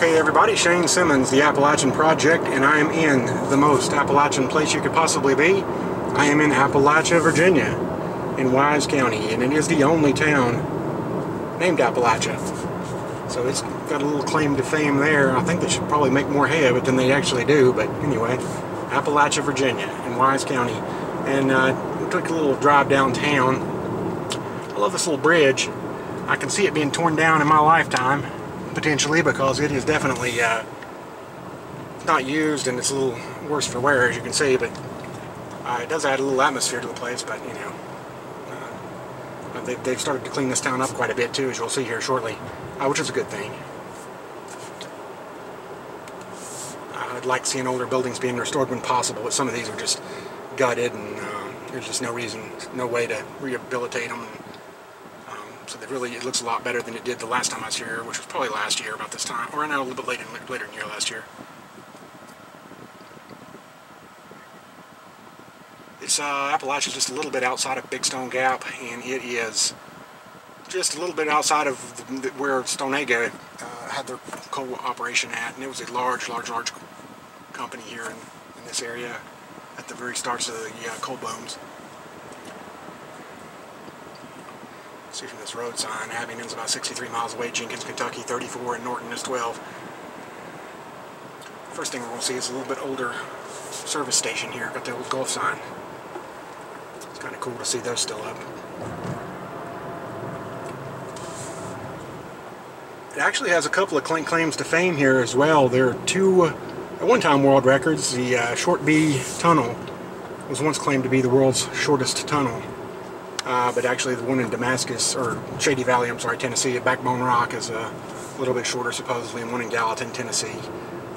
Okay everybody, Shane Simmons, the Appalachian Project, and I am in the most Appalachian place you could possibly be. I am in Appalachia, Virginia, in Wise County, and it is the only town named Appalachia. So it's got a little claim to fame there. I think they should probably make more hay of it than they actually do, but anyway, Appalachia, Virginia, in Wise County. And we took a little drive downtown. I love this little bridge. I can see it being torn down in my lifetime, potentially, because it is definitely not used and it's a little worse for wear, as you can see, but it does add a little atmosphere to the place. But you know, they've started to clean this town up quite a bit too, as you'll see here shortly, which is a good thing. I'd like seeing older buildings being restored when possible, but some of these are just gutted, and there's just no reason, no way to rehabilitate them. So that really, it looks a lot better than it did the last time I was here, which was probably last year about this time, or no, a little bit later in the year last year. It's Appalachia, just a little bit outside of Big Stone Gap, and it is just a little bit outside of where Stonega had their coal operation at, and it was a large company here in this area at the very starts of the coal booms. See from this road sign, Abingdon's about 63 miles away, Jenkins, Kentucky 34, and Norton is 12. First thing we're going to see is a little bit older service station here. Got the old Gulf sign. It's kind of cool to see those still up. It actually has a couple of claims to fame here as well. There are two at one time world records. The Short B Tunnel was once claimed to be the world's shortest tunnel. But actually the one in Damascus, or Shady Valley, I'm sorry, Tennessee, at Backbone Rock is a little bit shorter supposedly, and one in Gallatin, Tennessee,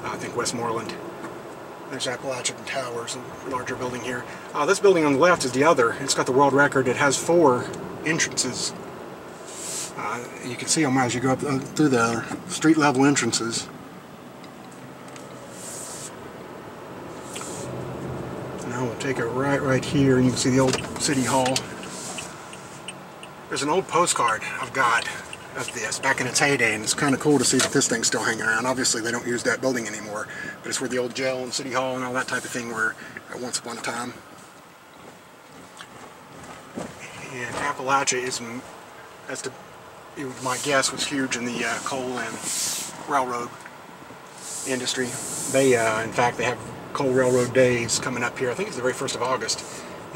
I think Westmoreland. There's Appalachian Towers, a larger building here. This building on the left is the other. It's got the world record. It has 4 entrances. You can see them as you go up through the street level entrances. Now we'll take it right here, and you can see the old City Hall. There's an old postcard I've got of this back in its heyday, and it's kind of cool to see that this thing's still hanging around. Obviously they don't use that building anymore, but it's where the old jail and City Hall and all that type of thing were at once upon a time. And Appalachia is, my guess, was huge in the coal and railroad industry. They, in fact, they have coal railroad days coming up here. I think it's the very 1st of August,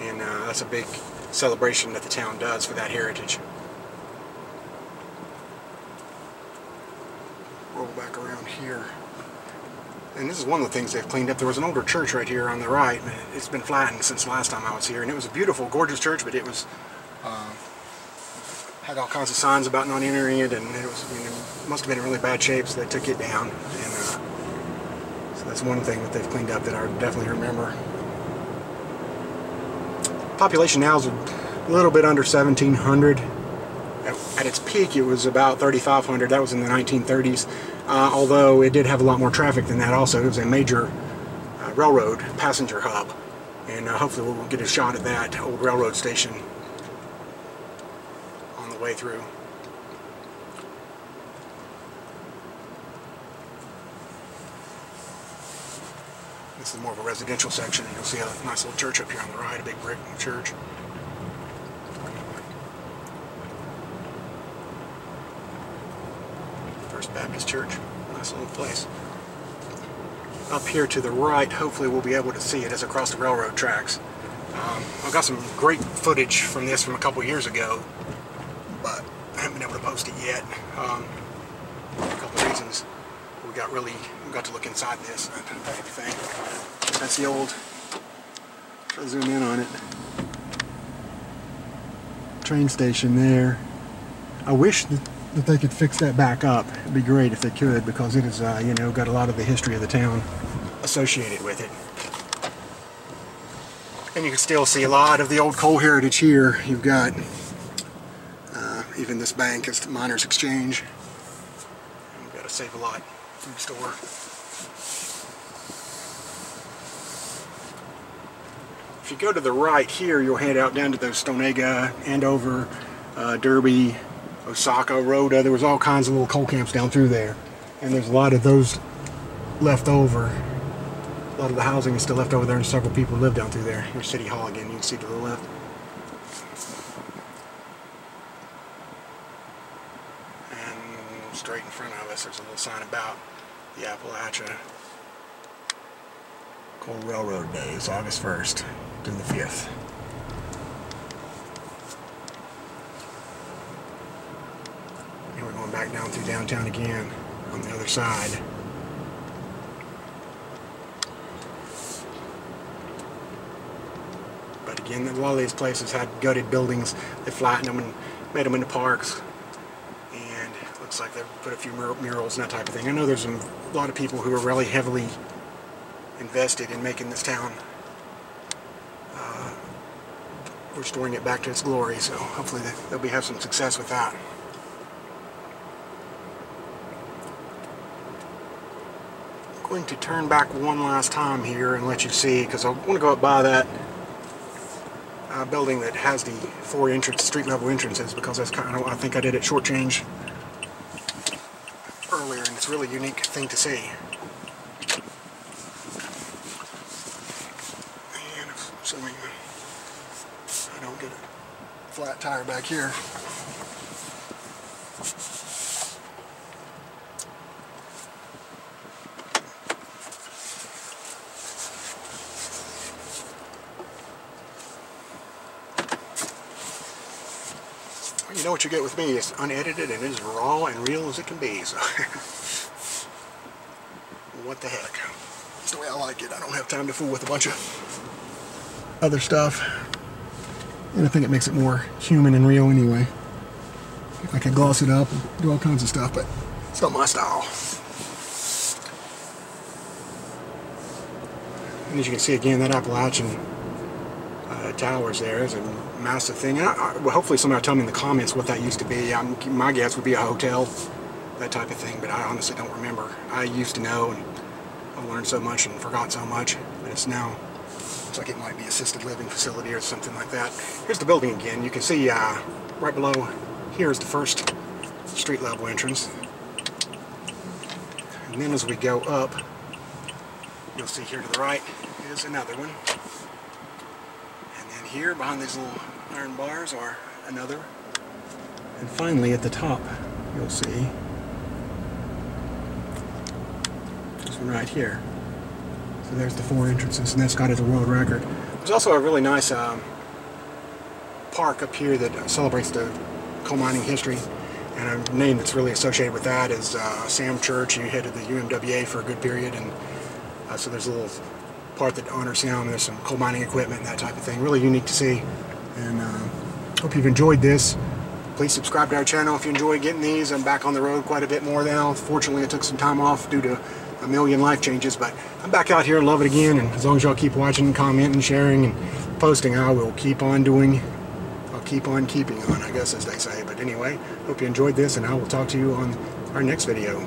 and that's a big celebration that the town does for that heritage. Roll back around here. And this is one of the things they've cleaned up. There was an older church right here on the right. It's been flattened since the last time I was here, and it was a beautiful, gorgeous church, but it was had all kinds of signs about not entering it, and it was, you know, must have been in really bad shape, so they took it down. And so that's one thing that they've cleaned up that I definitely remember. Population now is a little bit under 1,700. At its peak it was about 3,500. That was in the 1930s, although it did have a lot more traffic than that also. It was a major railroad passenger hub, and hopefully we'll get a shot at that old railroad station on the way through. This is more of a residential section, and you'll see a nice little church up here on the right, a big brick church. First Baptist Church, nice little place. Up here to the right, hopefully we'll be able to see it as across the railroad tracks. I've got some great footage from this from a couple years ago, but I haven't been able to post it yet. For a couple of reasons. We got to look inside this type of thing. That's the old, try to zoom in on it, train station there. I wish that they could fix that back up. It'd be great if they could, because it is, you know, got a lot of the history of the town associated with it. And you can still see a lot of the old coal heritage here. You've got even this bank is the Miners Exchange. We've got a Save-A-Lot food store. If you go to the right here, you'll head out down to those Stonega, Andover, Derby, Osaka, Rhoda. There was all kinds of little coal camps down through there. And there's a lot of those left over. A lot of the housing is still left over there, and several people live down through there. Here's City Hall again, you can see to the left. And straight in front of us, there's a little sign about the Appalachia Coal Railroad Days, August 1st to the 5th. And we're going back down through downtown again on the other side. But again, a lot of these places had gutted buildings. They flattened them and made them into parks. And it looks like they put a few murals and that type of thing. I know there's a lot of people who are really heavily invested in making this town, restoring it back to its glory. So hopefully they'll have some success with that. I'm going to turn back one last time here and let you see, because I want to go up by that building that has the 4 street level entrances, because that's kind of, I think I did it shortchange earlier, and it's a really unique thing to see. And assuming I don't get a flat tire back here. You know what you get with me, it's unedited and as raw and real as it can be, so what the heck. That's the way I like it. I don't have time to fool with a bunch of other stuff, and I think it makes it more human and real anyway. I could gloss it up and do all kinds of stuff, but it's not my style. And as you can see again, that Appalachian towers there is a massive thing. Well, hopefully somebody will tell me in the comments what that used to be. My guess would be a hotel, that type of thing, but I honestly don't remember. I used to know, and I've learned so much and forgot so much, but it's now, looks like it might be assisted living facility or something like that. Here's the building again. You can see right below here is the first street level entrance. And then as we go up, you'll see here to the right is another one. Here behind these little iron bars are another, and finally at the top you'll see this one right here. So there's the 4 entrances, and that's got it a world record. There's also a really nice park up here that celebrates the coal mining history, and a name that's really associated with that is Sam Church. He headed the UMWA for a good period, and so there's a little part that honors him. There's some coal mining equipment and that type of thing. Really unique to see. And hope you've enjoyed this. Please subscribe to our channel if you enjoy getting these. I'm back on the road quite a bit more now. Fortunately, I took some time off due to a million life changes, but I'm back out here and love it again. And as long as y'all keep watching, commenting, sharing, and posting, I will keep on doing. I'll keep on keeping on, I guess, as they say. But anyway, hope you enjoyed this, and I will talk to you on our next video.